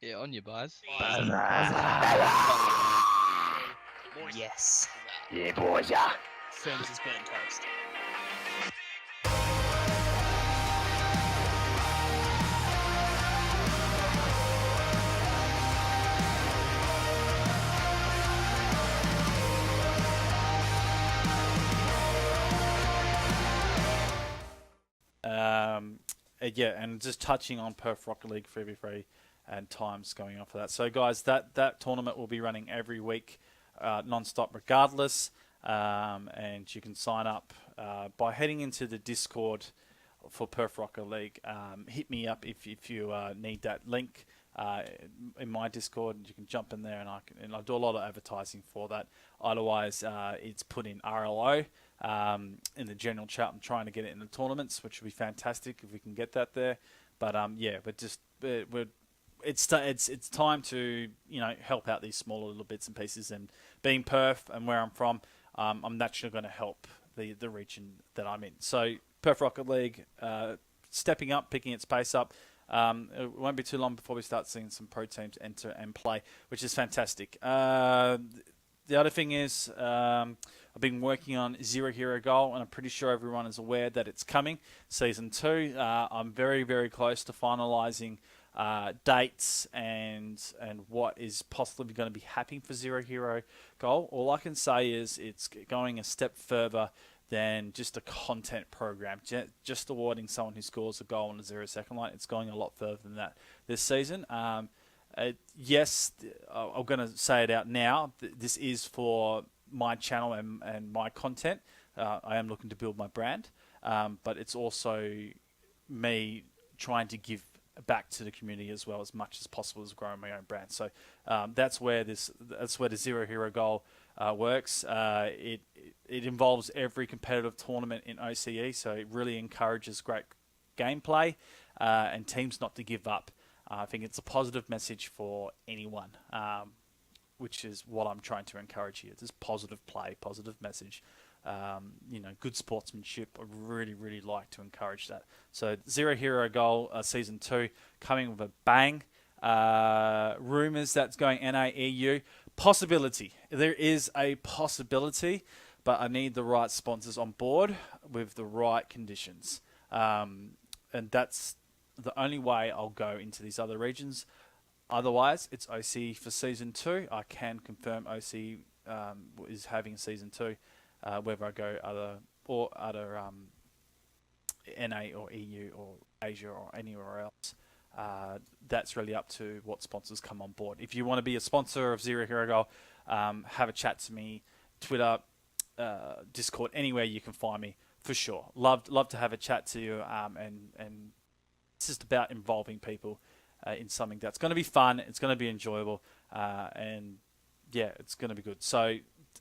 Yeah, on your buzz. Yes. Yeah, boys, yeah. Firms is burnt toast. Yeah, and just touching on Perth Rocket League for every free and times going on for that. So, guys, that tournament will be running every week, non-stop, regardless. And you can sign up by heading into the Discord for Perth Rocket League. Hit me up if you need that link in my Discord. You can jump in there, and I do a lot of advertising for that. Otherwise, it's put in RLO in the general chat. I'm trying to get it in the tournaments, which would be fantastic if we can get that there. But yeah, but just it's time to help out these smaller little bits and pieces. And being Perth and where I'm from, I'm naturally going to help the region that I'm in. So Perth Rocket League stepping up, picking its pace up. It won't be too long before we start seeing some pro teams enter and play, which is fantastic. The other thing is I've been working on Zero Hero Goal, and I'm pretty sure everyone is aware that it's coming. Season 2. I'm very, very close to finalising dates and what is possibly going to be happening for Zero Hero Goal. All I can say is it's going a step further than just a content program. Just awarding someone who scores a goal on the 0-second line. It's going a lot further than that this season. Yes, I'm going to say it out now. This is for my channel and my content. I am looking to build my brand, but it's also me trying to give back to the community as well as much as possible as growing my own brand. So that's where the Zero Hero Goal works. It involves every competitive tournament in OCE, so it really encourages great gameplay and teams not to give up. I think it's a positive message for anyone, which is what I'm trying to encourage here. Just positive play, positive message, good sportsmanship. I really, really like to encourage that. So Zero Hero Goal Season 2 coming with a bang. Rumours that's going NA-EU. Possibility. There is a possibility, but I need the right sponsors on board with the right conditions. And that's the only way I'll go into these other regions. Otherwise, it's OC for Season 2. I can confirm OC is having Season 2. Whether I go other NA or EU or Asia or anywhere else, that's really up to what sponsors come on board. If you want to be a sponsor of Zero Hero Goal, have a chat to me, Twitter, Discord, anywhere you can find me for sure. Love to have a chat to you, and it's just about involving people in something that's going to be fun, it's going to be enjoyable, and yeah, it's going to be good. So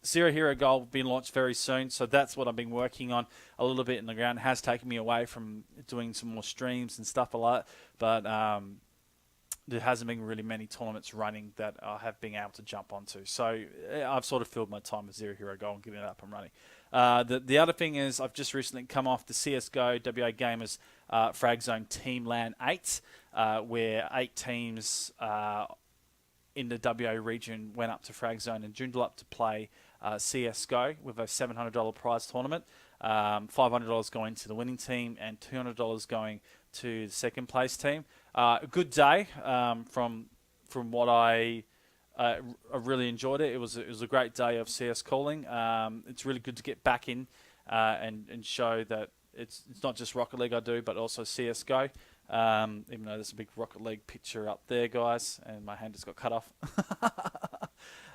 Zero Hero Goal will be launched very soon, so that's what I've been working on a little bit in the ground. It has taken me away from doing some more streams and stuff a lot, but there hasn't been really many tournaments running that I have been able to jump onto. So I've sort of filled my time with Zero Hero Goal and getting it up and running. The other thing is I've just recently come off the CSGO WA Gamers Frag Zone Team LAN 8, where 8 teams in the WA region went up to Frag Zone and joined up to play CSGO with a $700 prize tournament. $500 going to the winning team and $200 going to the second place team. A good day from what I really enjoyed it. It was a great day of CS calling. It's really good to get back in and show that it's not just Rocket League I do, but also CSGO. Even though there's a big Rocket League picture up there, guys, and my hand just got cut off.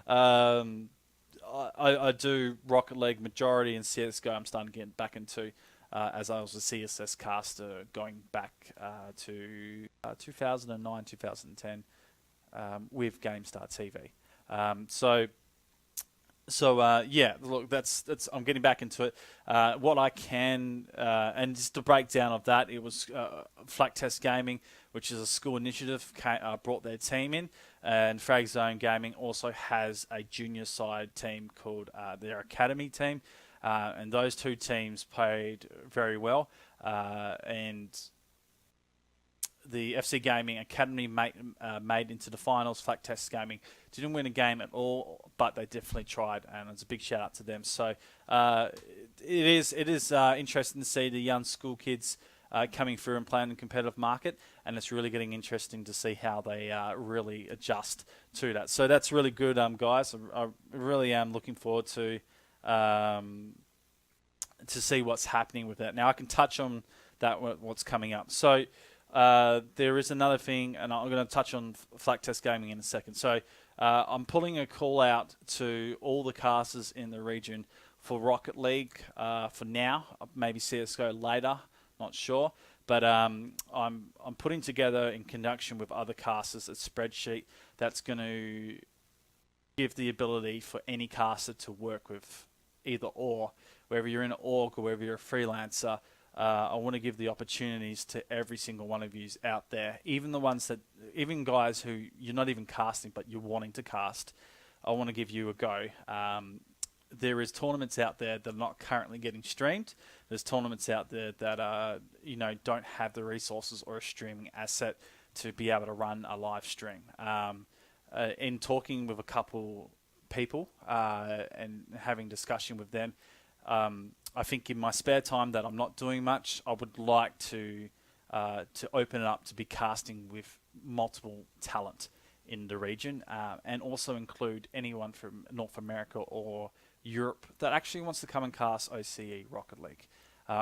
I do Rocket League majority, and CSGO I'm starting to get back into as I was a CSS caster going back to 2009, 2010 with GameStar TV. So yeah, look, that's I'm getting back into it. What I can, and just a breakdown of that, it was Flaktest Gaming, which is a school initiative, brought their team in, and Frag Zone Gaming also has a junior side team called their academy team, and those two teams played very well, and the FC Gaming Academy made into the finals. Flaktest Gaming didn't win a game at all, but they definitely tried, and it's a big shout out to them. So it is interesting to see the young school kids coming through and playing in a competitive market, and it's really getting interesting to see how they really adjust to that. So that's really good, guys. I really am looking forward to see what's happening with that. Now I can touch on that what's coming up. So there is another thing, and I'm going to touch on Flaktest Gaming in a second. So I'm pulling a call out to all the casters in the region for Rocket League for now. Maybe CS:GO later, not sure. But I'm putting together in conjunction with other casters a spreadsheet that's going to give the ability for any caster to work with either or, whether you're in an org or whether you're a freelancer. I want to give the opportunities to every single one of you out there, even guys who you're not even casting, but you're wanting to cast. I want to give you a go. There is tournaments out there that are not currently getting streamed. There's tournaments out there that don't have the resources or a streaming asset to be able to run a live stream. In talking with a couple people and having discussion with them, I think in my spare time that I'm not doing much, I would like to open it up to be casting with multiple talent in the region, and also include anyone from North America or Europe that actually wants to come and cast OCE Rocket League.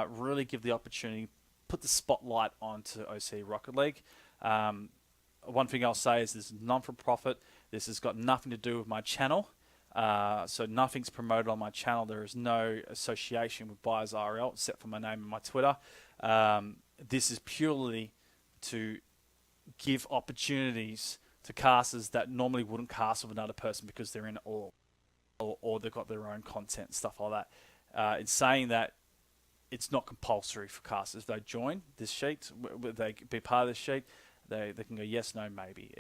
Really give the opportunity, put the spotlight onto OCE Rocket League. One thing I'll say is this is non-for-profit. This has got nothing to do with my channel. So nothing's promoted on my channel. There is no association with BYZARL except for my name and my Twitter. This is purely to give opportunities to casters that normally wouldn't cast with another person because they're in or they've got their own content, stuff like that. In saying that, it's not compulsory for casters. They join this sheet, they be part of this sheet, they can go yes, no, maybe.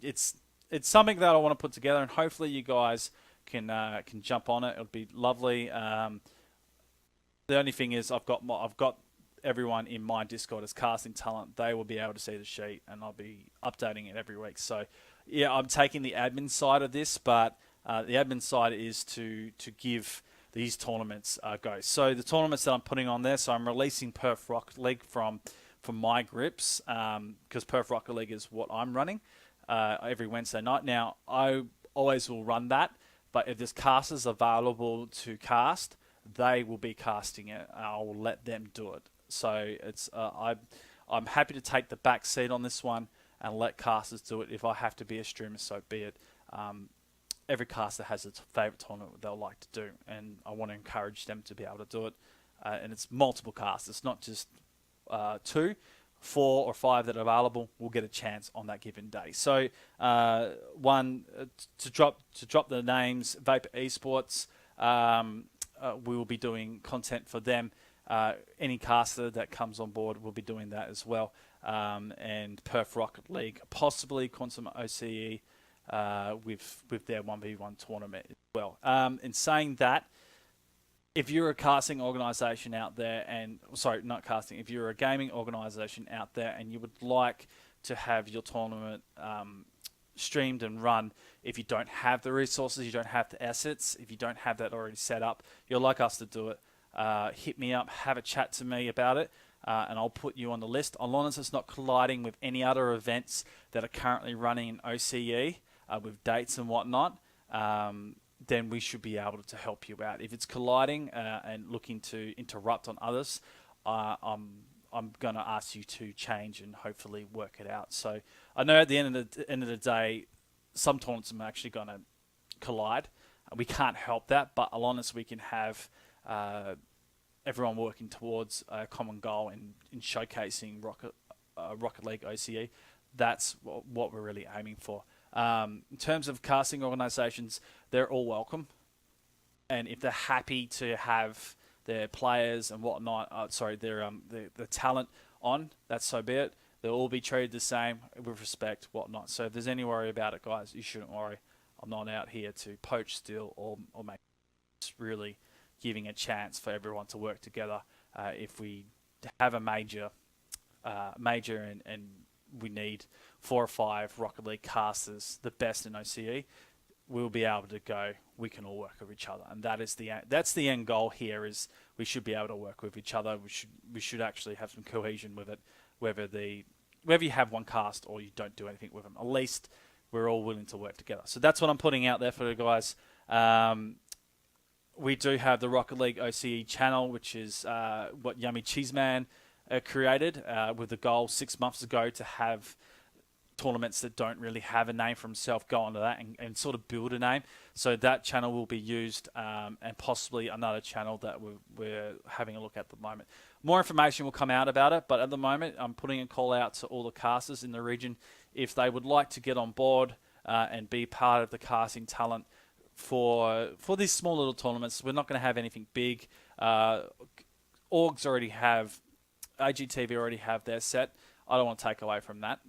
It's something that I want to put together, and hopefully you guys can jump on it. It'll be lovely. The only thing is, I've got everyone in my Discord as casting talent. They will be able to see the sheet, and I'll be updating it every week. So, yeah, I'm taking the admin side of this, but the admin side is to give these tournaments a go. So the tournaments that I'm putting on there, so I'm releasing Perth Rocket League from my grips, because Perth Rocket League is what I'm running every Wednesday night. Now, I always will run that, but if there's casters available to cast, they will be casting it. I will let them do it. So it's I'm happy to take the back seat on this one and let casters do it. If I have to be a streamer, so be it. Every caster has its favourite tournament they'll like to do, and I want to encourage them to be able to do it. And it's multiple casters. It's not just 2, 4 or 5 that are available will get a chance on that given day. So to drop the names, Vapor Esports, we will be doing content for them. Any caster that comes on board will be doing that as well. And Perth Rocket League, possibly Quantum OCE with their 1v1 tournament as well. In saying that, if you're a casting organisation out there, if you're a gaming organisation out there and you would like to have your tournament streamed and run, if you don't have the resources, you don't have the assets, if you don't have that already set up, you'd like us to do it, hit me up, have a chat to me about it, and I'll put you on the list. As long as it's not colliding with any other events that are currently running in OCE with dates and whatnot, then we should be able to help you out. If it's colliding and looking to interrupt on others, I'm going to ask you to change and hopefully work it out. So I know at the end of the day, some tournaments are actually going to collide. We can't help that, but as long as we can have everyone working towards a common goal in showcasing Rocket League OCE, that's what we're really aiming for. In terms of casting organisations, they're all welcome, and if they're happy to have their players and whatnot, the talent on, that's so be it. They'll all be treated the same with respect, whatnot. So if there's any worry about it, guys, you shouldn't worry. I'm not out here to poach, steal, or make. It's really giving a chance for everyone to work together. If we have a major major and we need 4 or 5 Rocket League casters, the best in OCE, we'll be able to go, we can all work with each other. And that's the end goal here, is we should be able to work with each other. We should actually have some cohesion with it, whether you have one cast or you don't do anything with them. At least we're all willing to work together. So that's what I'm putting out there for you guys. We do have the Rocket League OCE channel, which is what Yummy Cheeseman created with the goal 6 months ago to have tournaments that don't really have a name for himself go onto that and sort of build a name. So that channel will be used, and possibly another channel that we're having a look at the moment. More information will come out about it, but at the moment I'm putting a call out to all the casters in the region if they would like to get on board and be part of the casting talent for these small little tournaments. We're not going to have anything big. Orgs already have, AGTV already have their set. I don't want to take away from that.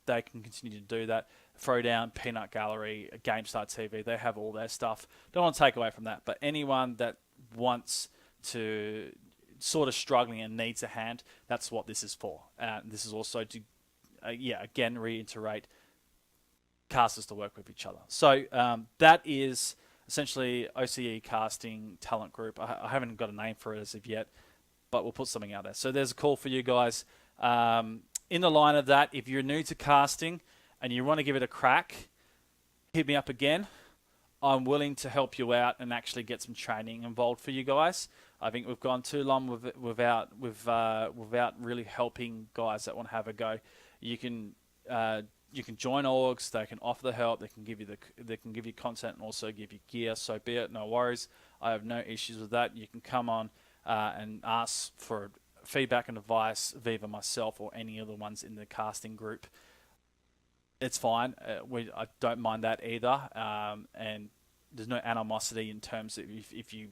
They can continue to do that. Throwdown, Peanut Gallery, GameStar TV, they have all their stuff. Don't want to take away from that. But anyone that wants to, sort of struggling and needs a hand, that's what this is for. This is also to, again, reiterate, casters to work with each other. So that is essentially OCE Casting Talent Group. I haven't got a name for it as of yet, but we'll put something out there. So there's a call for you guys. In the line of that, if you're new to casting and you want to give it a crack, hit me up again. I'm willing to help you out and actually get some training involved for you guys. I think we've gone too long without really helping guys that want to have a go. You can join orgs. They can offer the help. They can give you content and also give you gear. So be it. No worries. I have no issues with that. You can come on and ask for feedback and advice via myself or any of the ones in the casting group. It's fine. I don't mind that either. And there's no animosity in terms of if you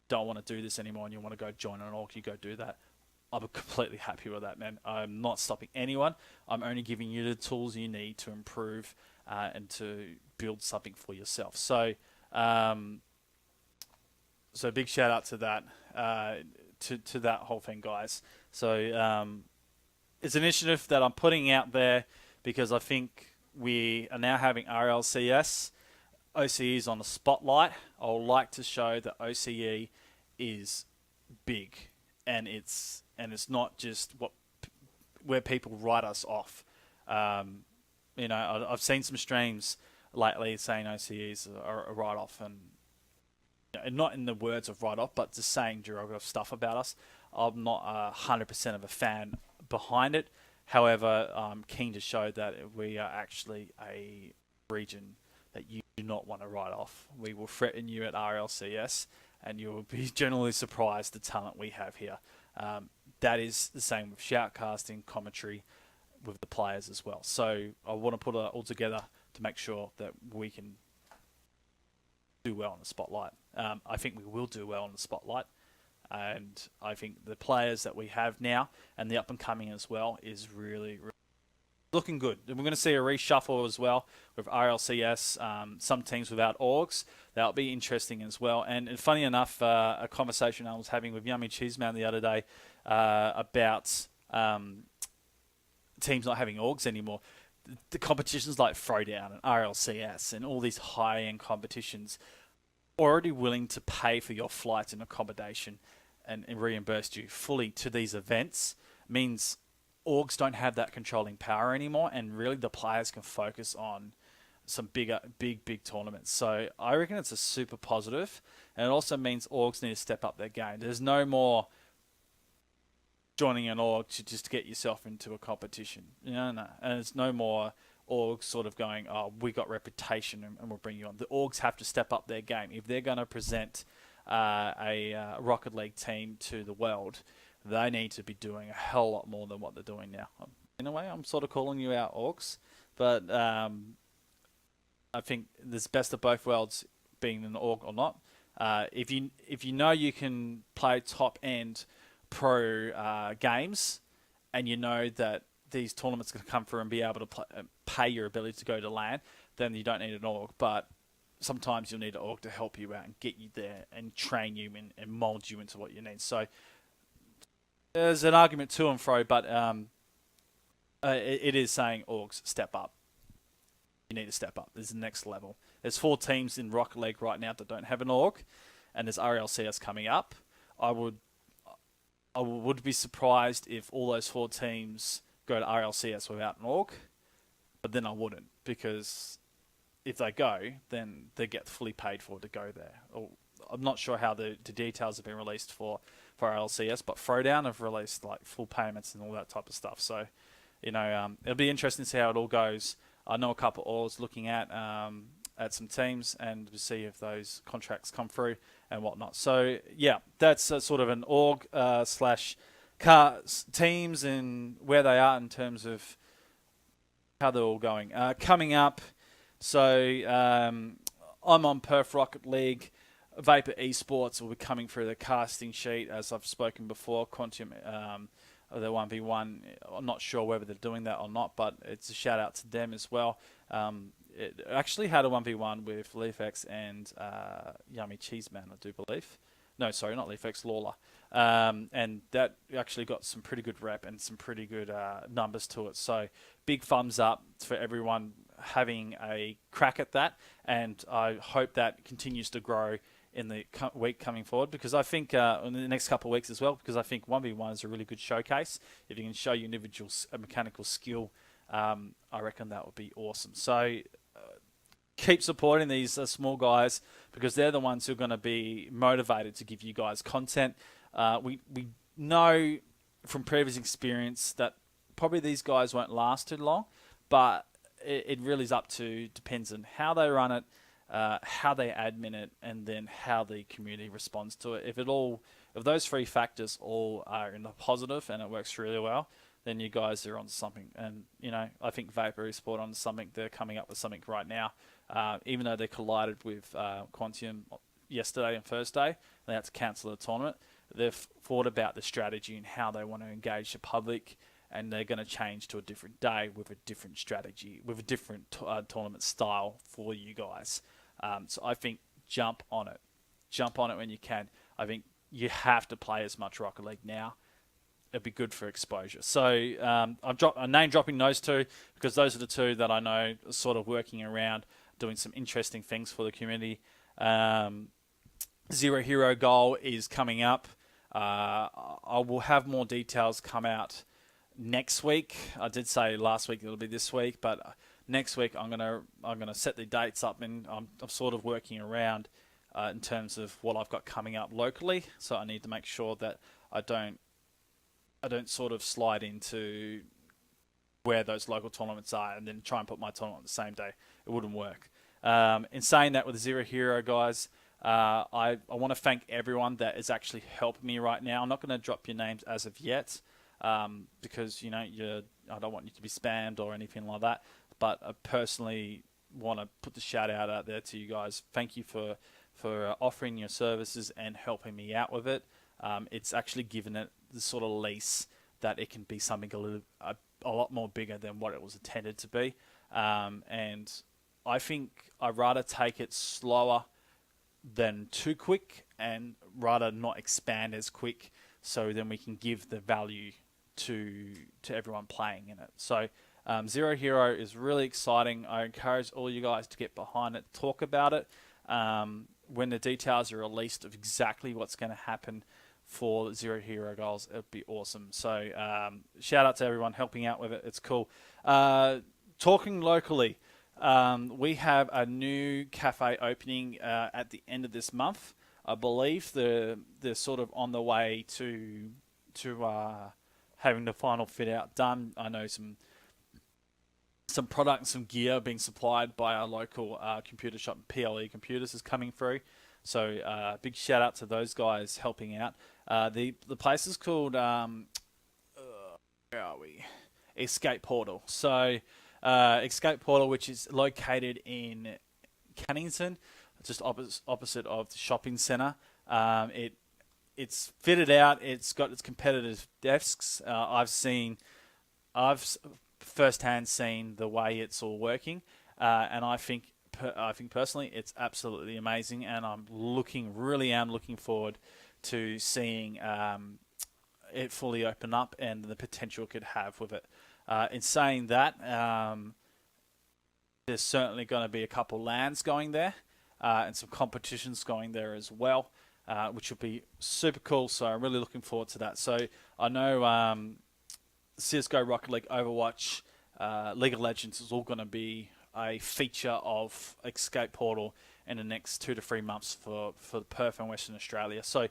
don't want to do this anymore and you want to go join an org, you go do that. I'm completely happy with that, man. I'm not stopping anyone. I'm only giving you the tools you need to improve and to build something for yourself. So, so big shout out to that, to that whole thing, guys. So it's an initiative that I'm putting out there because I think we are now having RLCS. OCE is on the spotlight. I would like to show that OCE is big, and it's not just where people write us off. You know, I've seen some streams lately saying OCEs are a write-off, and not in the words of write-off, but just saying derogative stuff about us. I'm not 100% of a fan behind it. However, I'm keen to show that we are actually a region that you do not want to write off. We will threaten you at RLCS, and you will be generally surprised the talent we have here. That is the same with shoutcasting, commentary, with the players as well. So I want to put it all together to make sure that we can do well in the spotlight. I think we will do well in the spotlight. And I think the players that we have now and the up and coming as well is really, really looking good. And we're going to see a reshuffle as well with RLCS, some teams without orgs. That'll be interesting as well. And funny enough, a conversation I was having with Yummy Cheeseman the other day about teams not having orgs anymore. The competitions like Throwdown and RLCS and all these high-end competitions already willing to pay for your flights and accommodation and reimburse you fully to these events means orgs don't have that controlling power anymore, and really the players can focus on some big tournaments. So I reckon it's a super positive, and it also means orgs need to step up their game. There's no more joining an org to just get yourself into a competition. No. And it's no more orgs sort of going, oh, we got reputation and we'll bring you on. The orgs have to step up their game. If they're going to present a Rocket League team to the world, they need to be doing a hell lot more than what they're doing now. In a way, I'm sort of calling you out, orgs, but I think there's best of both worlds, being an org or not. If you know you can play top end pro games, and you know that these tournaments are going to come through and be able to pay your ability to go to LAN, then you don't need an org. But sometimes you'll need an org to help you out and get you there and train you and mold you into what you need. So there's an argument to and fro, but it is saying orgs step up. You need to step up. There's the next level. There's 4 teams in Rocket League right now that don't have an org, and there's RLCS coming up. I would be surprised if all those 4 teams go to RLCS without an org, but then I wouldn't, because if they go, then they get fully paid for to go there. I'm not sure how the details have been released for RLCS, but Throwdown have released like full payments and all that type of stuff. So, it'll be interesting to see how it all goes. I know a couple of orgs looking at some teams and to see if those contracts come through and whatnot. So yeah, that's sort of an org slash teams and where they are in terms of how they're all going. Coming up, so I'm on Perth Rocket League. Vapor Esports will be coming through the casting sheet, as I've spoken before. Quantum, the 1v1, I'm not sure whether they're doing that or not, but it's a shout out to them as well. It actually had a 1v1 with LeafX and Yummy Cheeseman, I do believe. No, sorry, not LeafX, Lawler. And that actually got some pretty good rep and some pretty good numbers to it. So big thumbs up for everyone having a crack at that, and I hope that continues to grow in the week coming forward, because I think in the next couple of weeks as well, because I think 1v1 is a really good showcase. If you can show your individual mechanical skill, I reckon that would be awesome. So keep supporting these small guys, because they're the ones who are going to be motivated to give you guys content. We know from previous experience that probably these guys won't last too long, but it really is depends on how they run it, how they admin it, and then how the community responds to it. If those 3 factors all are in the positive and it works really well, then you guys are on something. And I think Vapor Esport on something. They're coming up with something right now. Even though they collided with Quantium yesterday and Thursday, they had to cancel the tournament. They've thought about the strategy and how they want to engage the public, and they're going to change to a different day with a different strategy, with a different tournament style for you guys. So I think jump on it. Jump on it when you can. I think you have to play as much Rocket League now. It'd be good for exposure. So I'm name dropping those 2 because those are the 2 that I know are sort of working around, doing some interesting things for the community. Zero Hero Goal is coming up. I will have more details come out next week. I did say last week it'll be this week, but next week I'm gonna set the dates up, and I'm sort of working around in terms of what I've got coming up locally. So I need to make sure that I don't sort of slide into where those local tournaments are and then try and put my tournament on the same day. It wouldn't work. In saying that, with the Zero Hero guys, I want to thank everyone that is actually helping me right now. I'm not going to drop your names as of yet, because I don't want you to be spammed or anything like that. But I personally want to put the shout out there to you guys. Thank you for offering your services and helping me out with it. It's actually given it the sort of lease that it can be something a lot more bigger than what it was intended to be. And I think I'd rather take it slower than too quick, and rather not expand as quick, so then we can give the value to everyone playing in it. So Zero Hero is really exciting. I encourage all you guys to get behind it, talk about it. When the details are released of exactly what's going to happen for Zero Hero Goals, it'd be awesome. So shout out to everyone helping out with it. It's cool. Talking locally, we have a new cafe opening at the end of this month. I believe they're sort of on the way to having the final fit out done. I know some product and some gear being supplied by our local computer shop. PLE Computers is coming through. So big shout out to those guys helping out. The place is called where are we? Escape Portal. So Escape Portal, which is located in Cannington, just opposite of the shopping centre. It's fitted out. It's got its competitive desks. I've firsthand seen the way it's all working, and I think personally it's absolutely amazing, and I'm looking forward to seeing it fully open up and the potential it could have with it. In saying that, there's certainly going to be a couple LANs going there and some competitions going there as well, which will be super cool. So I'm really looking forward to that. So I know CSGO, Rocket League, Overwatch, League of Legends is all going to be a feature of Escape Portal in the next 2 to 3 months for Perth and Western Australia. So,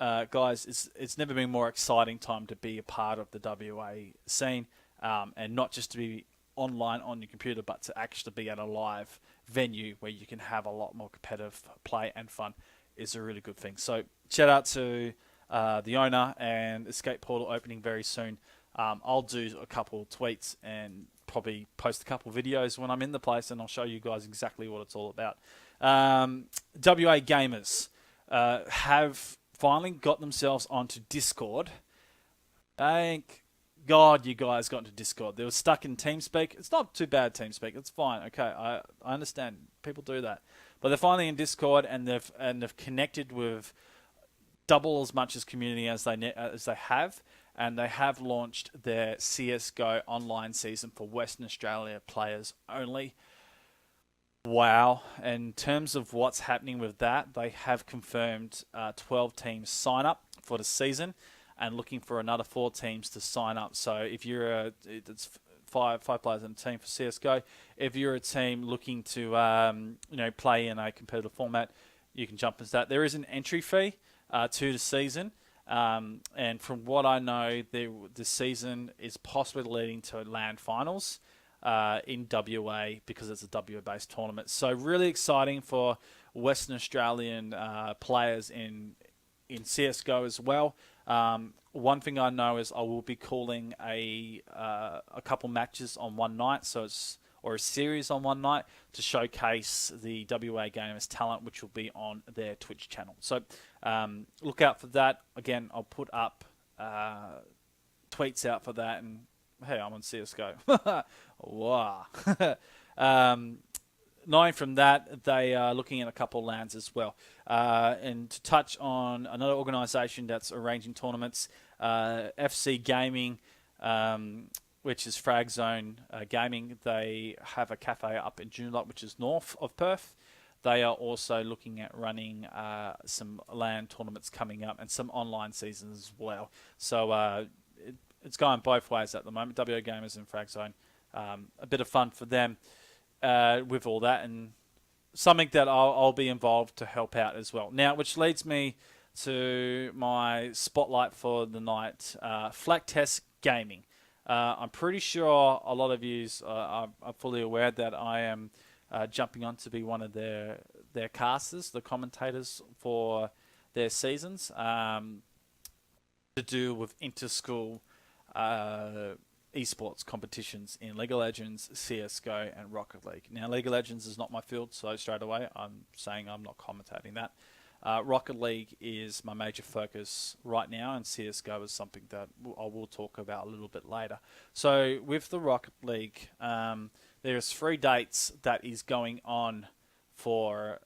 guys, it's never been more exciting time to be a part of the WA scene, and not just to be online on your computer, but to actually be at a live venue where you can have a lot more competitive play and fun is a really good thing. So, shout out to the owner and Escape Portal opening very soon. I'll do a couple tweets and probably post a couple videos when I'm in the place, and I'll show you guys exactly what it's all about. WA gamers have finally got themselves onto Discord. Thank God you guys got into Discord. They were stuck in TeamSpeak. It's not too bad, TeamSpeak. It's fine. Okay, I understand. People do that. But they're finally in Discord, and they've connected with double as much as community as they have. And they have launched their CSGO online season for Western Australia players only. Wow. In terms of what's happening with that, they have confirmed 12 teams sign up for the season and looking for another 4 teams to sign up. So if you're it's five players in a team for CSGO. If you're a team looking to play in a competitive format, you can jump into that. There is an entry fee to the season. And from what I know, the season is possibly leading to LAN finals in WA because it's a WA-based tournament. So really exciting for Western Australian players in CSGO as well. One thing I know is I will be calling a couple matches on one night, or a series on one night to showcase the WA Gamers talent, which will be on their Twitch channel. So look out for that. Again, I'll put up tweets out for that. And hey, I'm on CSGO. Wow. Knowing from that, they are looking at a couple LANs as well. And to touch on another organisation that's arranging tournaments, FC Gaming, which is Frag Zone Gaming. They have a cafe up in Joondalup, which is north of Perth. They are also looking at running some LAN tournaments coming up and some online seasons as well. So it's going both ways at the moment. WA Gamers and Frag Zone. A bit of fun for them with all that, and something that I'll be involved to help out as well. Now, which leads me to my spotlight for the night, Flaktest Gaming. I'm pretty sure a lot of you are fully aware that I am jumping on to be one of their casters, the commentators for their seasons, to do with inter-school esports competitions in League of Legends, CSGO, and Rocket League. Now, League of Legends is not my field, so straight away I'm saying I'm not commentating that. Rocket League is my major focus right now, and CSGO is something that I will talk about a little bit later. So with the Rocket League, there's 3 dates that is going on for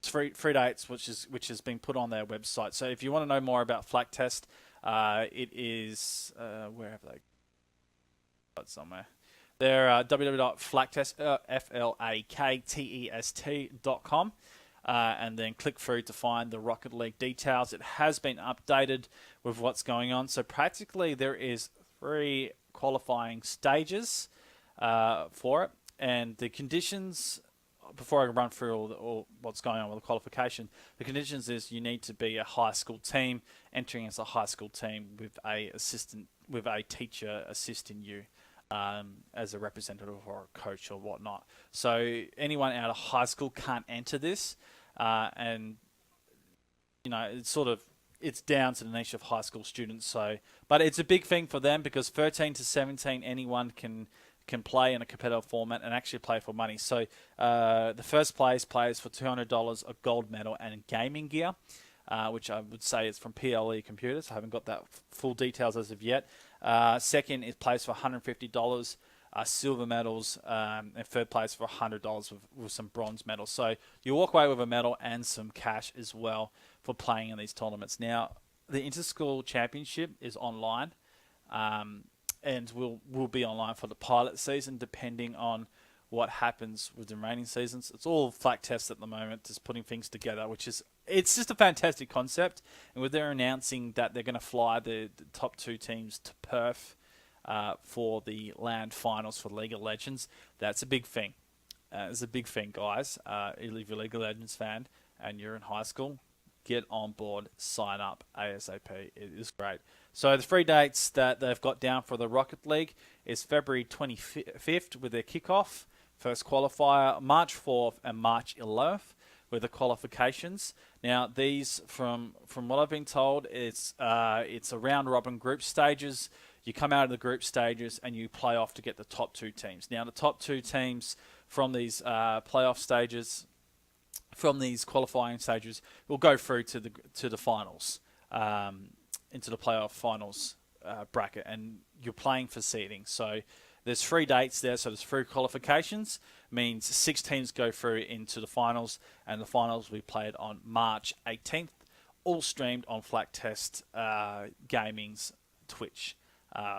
three dates, which has been put on their website. So if you want to know more about Flaktest, it is where have they got somewhere? They're www.flaktest.com. And then click through to find the Rocket League details. It has been updated with what's going on. So practically there is 3 qualifying stages for it. And the conditions, before I run through all what's going on with the qualification, the conditions is you need to be a high school team, entering as a high school team with a teacher assisting you. As a representative or a coach or whatnot. So anyone out of high school can't enter this, and it's down to the niche of high school students. So, but it's a big thing for them because 13 to 17, anyone can play in a competitive format and actually play for money. So the first place plays for $200, a gold medal, and gaming gear. Which I would say is from PLE Computers. I haven't got that full details as of yet. Second is plays for $150, silver medals, and third place for $100 with some bronze medals. So you walk away with a medal and some cash as well for playing in these tournaments. Now, the Interschool Championship is online, and we'll be online for the pilot season, depending on what happens with the remaining seasons. It's all Flaktest at the moment, just putting things together, it's just a fantastic concept. And with their announcing that they're going to fly the top 2 teams to Perth for the land finals for League of Legends, that's a big thing. It's a big thing, guys. If you're a League of Legends fan and you're in high school, get on board, sign up ASAP. It is great. So the 3 dates that they've got down for the Rocket League is February 25th with their kickoff, first qualifier, March 4th and March 11th with the qualifications. Now, these, from what I've been told, it's a round-robin group stages. You come out of the group stages and you play off to get the top 2 teams. Now, the top 2 teams from these playoff stages, from these qualifying stages, will go through to the finals, into the playoff finals bracket, and you're playing for seeding. So there's 3 dates there, so there's 3 qualifications, means 6 teams go through into the finals, and the finals will be played on March 18th, all streamed on Flaktest Gaming's Twitch,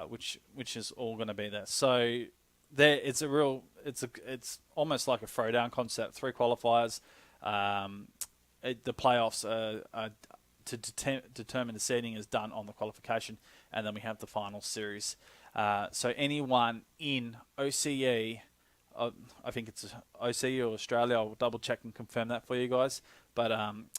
which is all going to be there. So there, it's almost like a throwdown concept. 3 qualifiers. The playoffs are to determine the seeding is done on the qualification, and then we have the final series. So anyone in OCE, I think it's OCE or Australia, I'll double check and confirm that for you guys, but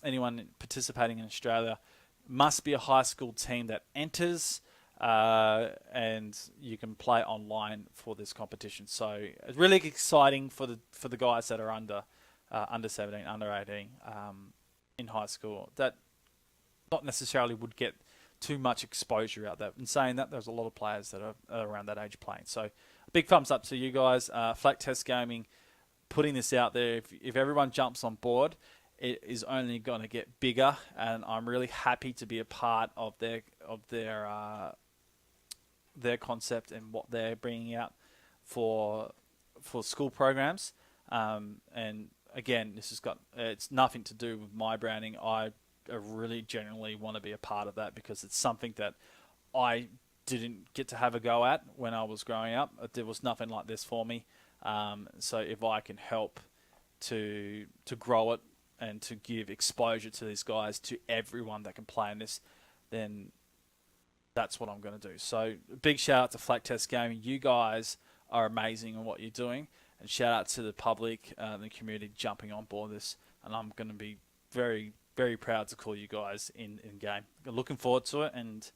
anyone participating in Australia must be a high school team that enters, and you can play online for this competition. So it's really exciting for the guys that are under 17, under 18 in high school, that not necessarily would get too much exposure out there. In saying that, there's a lot of players that are around that age playing. So a big thumbs up to you guys. Flaktest Gaming putting this out there. If everyone jumps on board, it is only going to get bigger, and I'm really happy to be a part of their concept and what they're bringing out for school programs. And again, it's nothing to do with my branding. I really genuinely want to be a part of that, because it's something that I didn't get to have a go at when I was growing up. There was nothing like this for me. So if I can help to grow it and to give exposure to these guys, to everyone that can play in this, then that's what I'm going to do. So big shout out to Flaktest Gaming. You guys are amazing in what you're doing, and shout out to the public, the community jumping on board this. And I'm going to be very, very proud to call you guys in game. Looking forward to it and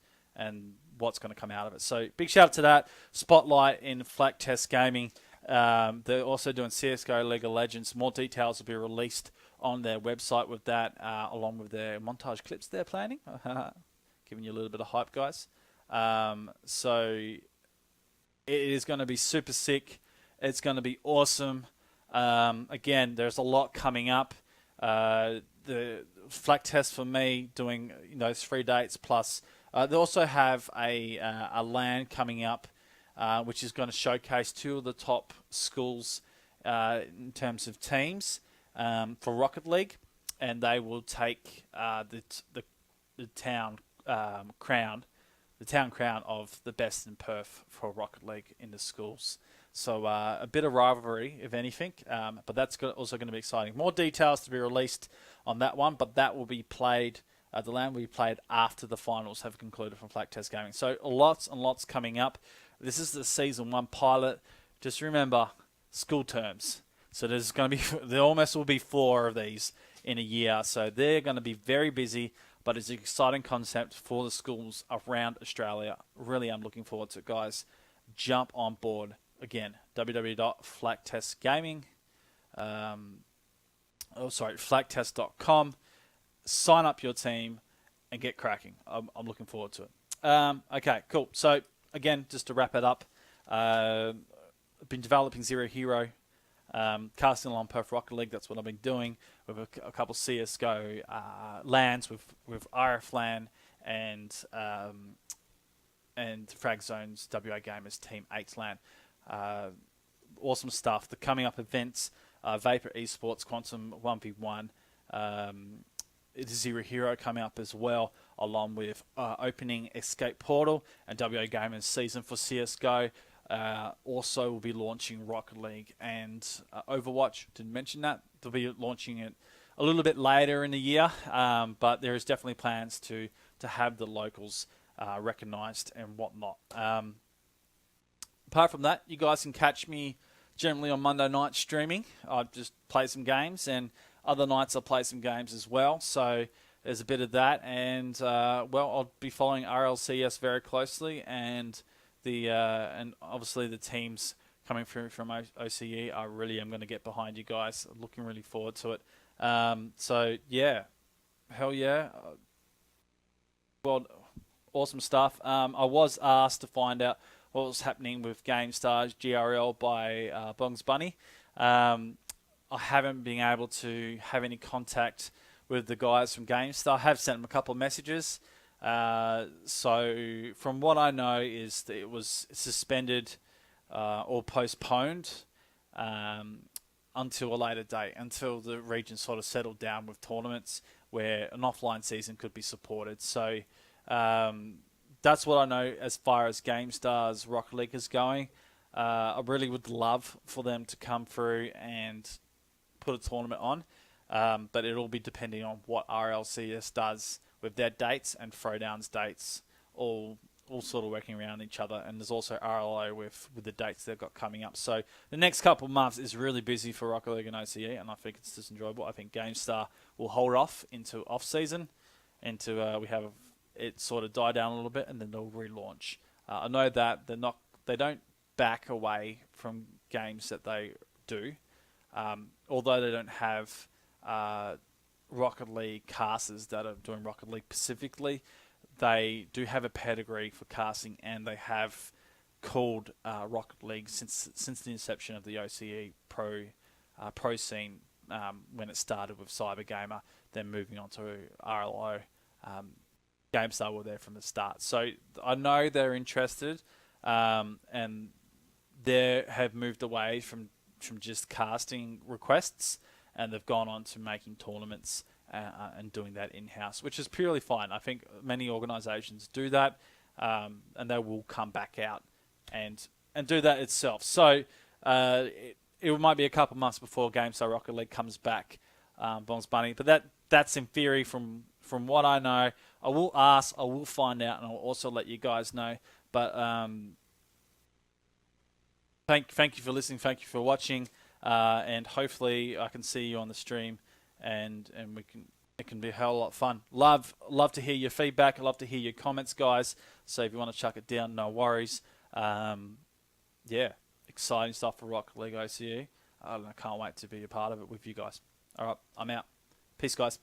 what's going to come out of it. So big shout out to that. Spotlight in Flaktest Gaming. They're also doing CSGO League of Legends. More details will be released on their website with that, along with their montage clips they're planning. Giving you a little bit of hype, guys. So it is going to be super sick. It's going to be awesome. Again, there's a lot coming up. The Flaktest for me doing those 3 dates plus. They also have a LAN coming up, which is going to showcase 2 of the top schools in terms of teams for Rocket League, and they will take the town crown of the best in Perth for Rocket League in the schools. So a bit of rivalry, if anything, but that's also going to be exciting. More details to be released on that one, but that will be played. The LAN will be played after the finals have concluded from Flaktest Gaming. So lots and lots coming up. This is the Season 1 pilot. Just remember, school terms. So there almost will be 4 of these in a year. So they're going to be very busy, but it's an exciting concept for the schools around Australia. Really, I'm looking forward to it, guys. Jump on board. Again, www.flaktestgaming, flaktest.com. Sign up your team and get cracking. I'm looking forward to it. Okay, cool. So, again, just to wrap it up, I've been developing Zero Hero, casting along Perth Rocket League. That's what I've been doing with a couple CSGO LANs with RF LAN and Frag Zone's WA Gamers Team 8 LAN. Awesome stuff. The coming up events, Vapor Esports Quantum 1v1. Zero Hero coming up as well, along with opening Escape Portal and WA Gamers season for CSGO. Also, we'll be launching Rocket League and Overwatch. Didn't mention that. They'll be launching it a little bit later in the year, but there is definitely plans to have the locals recognised and whatnot. Apart from that, you guys can catch me generally on Monday night streaming. I just play some games, and other nights I play some games as well. So there's a bit of that, and I'll be following RLCS very closely, and and obviously the teams coming through from OCE. I really am going to get behind you guys. Looking really forward to it. So yeah, hell yeah. Well, awesome stuff. I was asked to find out what was happening with GameStar's GRL by Bongs Bunny. I haven't been able to have any contact with the guys from GameStar. I have sent them a couple of messages. So from what I know is that it was suspended or postponed until a later date, until the region sort of settled down with tournaments where an offline season could be supported. So that's what I know as far as GameStar's Rocket League is going. I really would love for them to come through and put a tournament on, but it'll be depending on what RLCS does with their dates and Throwdown's dates, all sort of working around each other. And there's also RLO with the dates they've got coming up. So the next couple of months is really busy for Rocket League and OCE, and I think it's just enjoyable. I think GameStar will hold off into off-season, into we have it sort of die down a little bit, and then they'll relaunch. I know that they don't back away from games that they do, although they don't have Rocket League casters that are doing Rocket League specifically. They do have a pedigree for casting, and they have called Rocket League since the inception of the OCE pro scene, when it started with Cybergamer, then moving on to RLO. GameStar were there from the start. So I know they're interested, and they have moved away from just casting requests, and they've gone on to making tournaments and doing that in-house, which is purely fine. I think many organisations do that, and they will come back out and do that itself. So it might be a couple months before GameStar Rocket League comes back, Bongs Bunny, but that's in theory from what I know. I will ask, I will find out, and I'll also let you guys know. But thank you for listening, thank you for watching, and hopefully I can see you on the stream, and it can be a hell of a lot of fun. Love to hear your feedback. I love to hear your comments, guys. So if you want to chuck it down, no worries. Yeah, exciting stuff for Rocket League OCE. I can't wait to be a part of it with you guys. All right, I'm out. Peace, guys.